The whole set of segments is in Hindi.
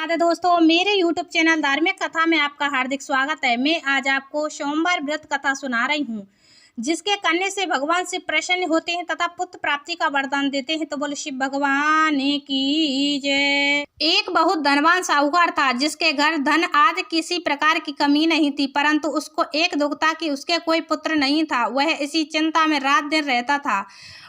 राधे दोस्तों, मेरे YouTube चैनल धार्मिक कथा में आपका हार्दिक स्वागत है। मैं आज आपको सोमवार व्रत कथा सुना रही हूँ, जिसके करने से भगवान शिव प्रसन्न होते हैं तथा पुत्र प्राप्ति का वरदान देते हैं। तो बोले शिव भगवान की जय। एक बहुत धनवान साहूकार था, जिसके घर धन आदि किसी प्रकार की कमी नहीं थी, परंतु उसको एक दुख था कि उसके कोई पुत्र नहीं था। वह इसी चिंता में रात दिन रहता था।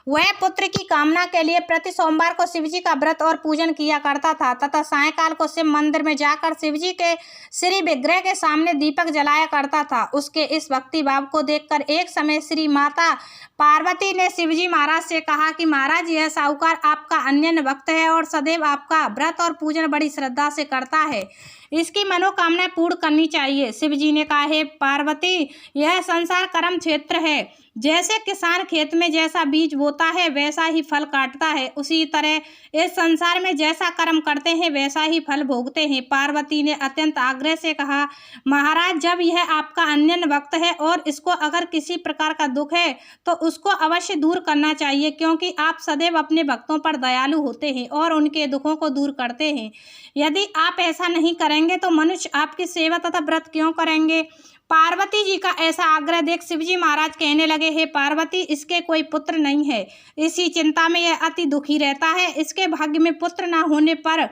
वह पुत्र की कामना के लिए प्रति सोमवार को शिवजी का व्रत और पूजन किया करता था तथा सायंकाल को शिव मंदिर में जाकर शिवजी के श्री विग्रह के सामने दीपक जलाया करता था। उसके इस भक्ति भाव को देखकर एक समय श्री माता पार्वती ने शिवजी महाराज से कहा कि महाराज, यह साहूकार आपका अनन्य भक्त है और सदैव आपका व्रत और पूजन बड़ी श्रद्धा से करता है। इसकी मनोकामनाएं पूर्ण करनी चाहिए। शिवजी ने कहा, हे पार्वती, यह संसार कर्म क्षेत्र है। जैसे किसान खेत में जैसा बीज बोता है वैसा ही फल काटता है, उसी तरह इस संसार में जैसा कर्म करते हैं वैसा ही फल भोगते हैं। पार्वती ने अत्यंत आग्रह से कहा, महाराज, जब यह आपका अनन्य भक्त है और इसको अगर किसी प्रकार का दुख है तो उसको अवश्य दूर करना चाहिए, क्योंकि आप सदैव अपने भक्तों पर दयालु होते हैं और उनके दुखों को दूर करते हैं। यदि आप ऐसा नहीं करेंगे तो मनुष्य आपकी सेवा तथा व्रत क्यों करेंगे। पार्वती जी का ऐसा आग्रह देख शिवजी महाराज कहने लगे, हे पार्वती, इसके कोई पुत्र नहीं है। इसी चिंता में यह अति दुखी रहता है। इसके भाग्य में पुत्र न होने पर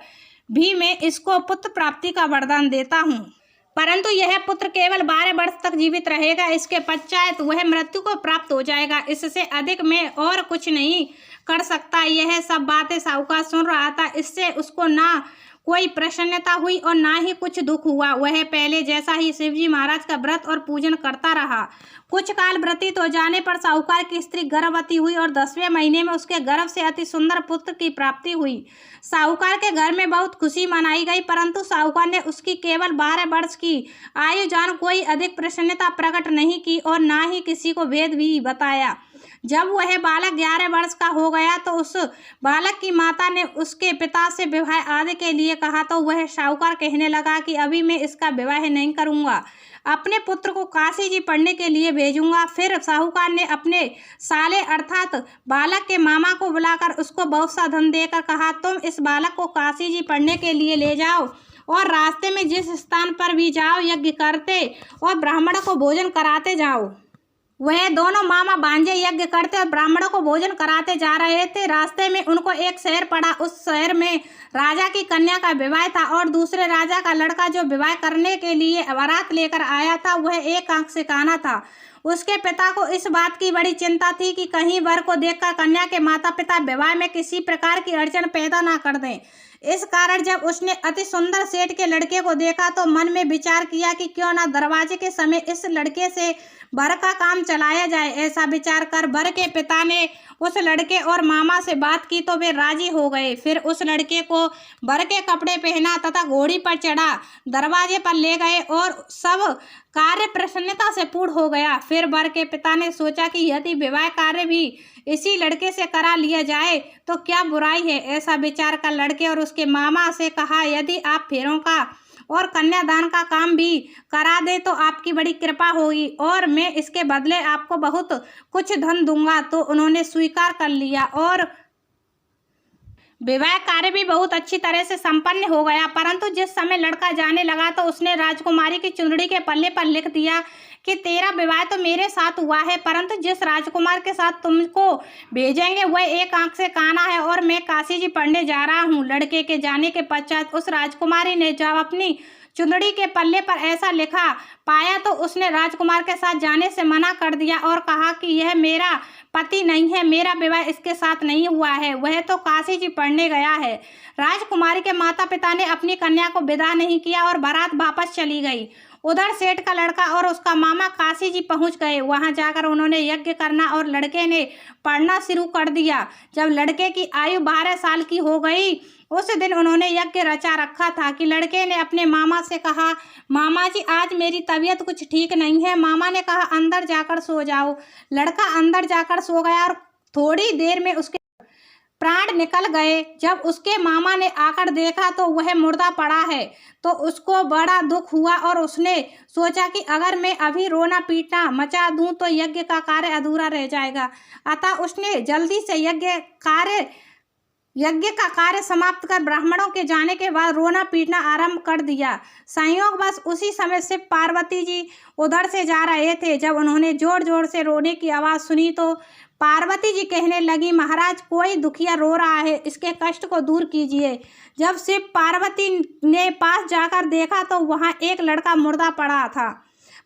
भी मैं इसको पुत्र प्राप्ति का वरदान देता हूँ, परंतु यह पुत्र केवल 12 वर्ष तक जीवित रहेगा। इसके पश्चात वह मृत्यु को प्राप्त हो जाएगा। इससे अधिक मैं और कुछ नहीं कर सकता। यह सब बातें साहूकार सुन रहा था। इससे उसको ना कोई प्रसन्नता हुई और ना ही कुछ दुख हुआ। वह पहले जैसा ही शिवजी महाराज का व्रत और पूजन करता रहा। कुछ काल व्यतीत हो जाने पर साहूकार की स्त्री गर्भवती हुई और 10वें महीने में उसके गर्भ से अति सुंदर पुत्र की प्राप्ति हुई। साहूकार के घर में बहुत खुशी मनाई गई, परंतु साहूकार ने उसकी केवल 12 वर्ष की आयु जान कोई अधिक प्रसन्नता प्रकट नहीं की और ना ही किसी को भेद भी बताया। जब वह बालक 11 वर्ष का हो गया तो उस बालक की माता ने उसके पिता से विवाह आदि के लिए कहा, तो वह साहूकार कहने लगा कि अभी मैं इसका विवाह नहीं करूंगा, अपने पुत्र को काशी जी पढ़ने के लिए भेजूंगा। फिर साहूकार ने अपने साले अर्थात बालक के मामा को बुलाकर उसको बहुत सा धन देकर कहा, तुम इस बालक को काशी जी पढ़ने के लिए ले जाओ और रास्ते में जिस स्थान पर भी जाओ यज्ञ करते और ब्राह्मणों को भोजन कराते जाओ। वह दोनों मामा भांजे यज्ञ करते और ब्राह्मणों को भोजन कराते जा रहे थे। रास्ते में उनको एक शहर पड़ा। उस शहर में राजा की कन्या का विवाह था और दूसरे राजा का लड़का जो विवाह करने के लिए बारात लेकर आया था वह एक आंख से काना था। उसके पिता को इस बात की बड़ी चिंता थी कि कहीं वर को देखकर कन्या के माता पिता विवाह में किसी प्रकार की अड़चन पैदा ना कर दें। इस कारण जब उसने अति सुंदर सेठ के लड़के को देखा तो मन में विचार किया कि क्यों ना दरवाजे के समय इस लड़के से वर का काम चलाया जाए। ऐसा विचार कर वर के पिता ने उस लड़के और मामा से बात की तो वे राजी हो गए। फिर उस लड़के को वर के कपड़े पहना तथा घोड़ी पर चढ़ा दरवाजे पर ले गए और सब कार्य प्रसन्नता से पूर्ण हो गया। फिर वर के पिता ने सोचा कि यदि विवाह कार्य भी इसी लड़के से करा लिया जाए तो क्या बुराई है। ऐसा विचार कर लड़के और उसके मामा से कहा, यदि आप फेरों का और कन्यादान का काम भी करा दे तो आपकी बड़ी कृपा होगी और मैं इसके बदले आपको बहुत कुछ धन दूंगा। तो उन्होंने स्वीकार कर लिया और विवाह कार्य भी बहुत अच्छी तरह से संपन्न हो गया। परंतु जिस समय लड़का जाने लगा तो उसने राजकुमारी की चुंदड़ी के पल्ले पर लिख दिया कि तेरा विवाह तो मेरे साथ हुआ है, परंतु जिस राजकुमार के साथ तुमको भेजेंगे वह एक आंख से काना है और मैं काशी जी पढ़ने जा रहा हूँ। लड़के के जाने के पश्चात उस राजकुमारी ने जब अपनी चुंदड़ी के पल्ले पर ऐसा लिखा पाया तो उसने राजकुमार के साथ जाने से मना कर दिया और कहा कि यह मेरा पति नहीं है, मेरा विवाह इसके साथ नहीं हुआ है, वह तो काशी जी पढ़ने गया है। राजकुमारी के माता पिता ने अपनी कन्या को विदा नहीं किया और बारात वापस चली गई। उधर सेठ का लड़का और उसका मामा काशी जी पहुंच गए। वहां जाकर उन्होंने यज्ञ करना और लड़के ने पढ़ना शुरू कर दिया। जब लड़के की आयु 12 साल की हो गई उस दिन उन्होंने यज्ञ रचा रखा था कि लड़के ने अपने मामा से कहा, मामा जी, आज मेरी तबीयत कुछ ठीक नहीं है। मामा ने कहा, अंदर जाकर सो जाओ। लड़का अंदर जाकर सो गया और थोड़ी देर में उसके प्राण निकल गए। जब उसके मामा ने आकर देखा तो वह मुर्दा पड़ा है तो उसको बड़ा दुख हुआ और उसने सोचा कि अगर मैं अभी रोना पीटना मचा दूं तो यज्ञ का कार्य अधूरा रह जाएगा। अतः उसने जल्दी से यज्ञ कार्य यज्ञ का कार्य समाप्त कर ब्राह्मणों के जाने के बाद रोना पीटना आरंभ कर दिया। संयोगवश उसी समय शिव पार्वती जी उधर से जा रहे थे। जब उन्होंने जोर जोर से रोने की आवाज़ सुनी तो पार्वती जी कहने लगी, महाराज कोई दुखिया रो रहा है, इसके कष्ट को दूर कीजिए। जब शिव पार्वती ने पास जाकर देखा तो वहाँ एक लड़का मुर्दा पड़ा था।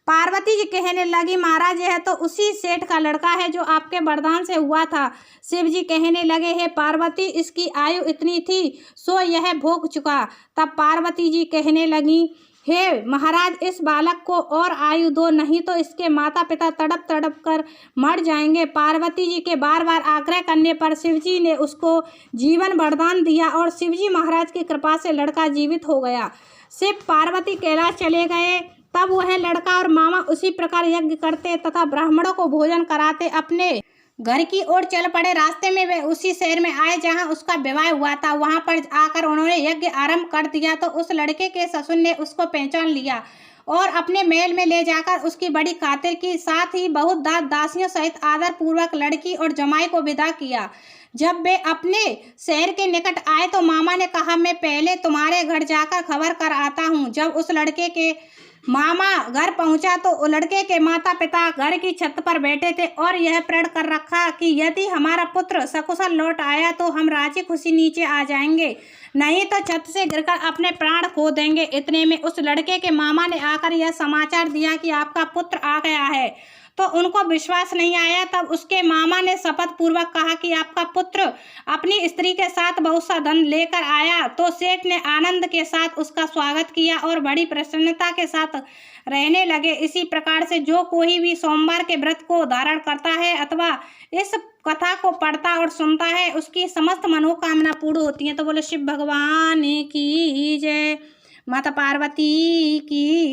पार्वती जी कहने लगी, महाराज यह तो उसी सेठ का लड़का है जो आपके वरदान से हुआ था। शिव जी कहने लगे, हे पार्वती इसकी आयु इतनी थी सो यह भोग चुका। तब पार्वती जी कहने लगी, हे महाराज इस बालक को और आयु दो, नहीं तो इसके माता पिता तड़प तड़प कर मर जाएंगे। पार्वती जी के बार बार आग्रह करने पर शिव जी ने उसको जीवन वरदान दिया और शिव जी महाराज की कृपा से लड़का जीवित हो गया। शिव पार्वती कैलाश चले गए। तब वह लड़का और मामा उसी प्रकार यज्ञ करते तथा ब्राह्मणों को भोजन कराते अपने घर की ओर चल पड़े। रास्ते में वे उसी शहर में आए जहां उसका विवाह हुआ था। वहां पर आकर उन्होंने यज्ञ आरंभ कर दिया तो उस लड़के के ससुर ने उसको पहचान लिया और अपने महल में ले जाकर उसकी बड़ी खातिर की, साथ ही बहुत दासियों सहित आदर पूर्वक लड़की और जमाई को विदा किया। जब वे अपने शहर के निकट आए तो मामा ने कहा, मैं पहले तुम्हारे घर जाकर खबर कर आता हूँ। जब उस लड़के के मामा घर पहुंचा तो लड़के के माता पिता घर की छत पर बैठे थे और यह प्रण कर रखा कि यदि हमारा पुत्र सकुशल लौट आया तो हम राजी खुशी नीचे आ जाएंगे, नहीं तो छत से गिरकर अपने प्राण खो देंगे। इतने में उस लड़के के मामा ने आकर यह समाचार दिया कि आपका पुत्र आ गया है, तो उनको विश्वास नहीं आया। तब उसके मामा ने शपथ पूर्वक कहा कि आपका पुत्र अपनी स्त्री के साथ बहुत सा धन लेकर आया। तो सेठ ने आनंद के साथ उसका स्वागत किया और बड़ी प्रसन्नता के साथ रहने लगे। इसी प्रकार से जो कोई भी सोमवार के व्रत को धारण करता है अथवा इस कथा को पढ़ता और सुनता है उसकी समस्त मनोकामना पूर्ण होती है। तो बोले शिव भगवान की जय, माता पार्वती की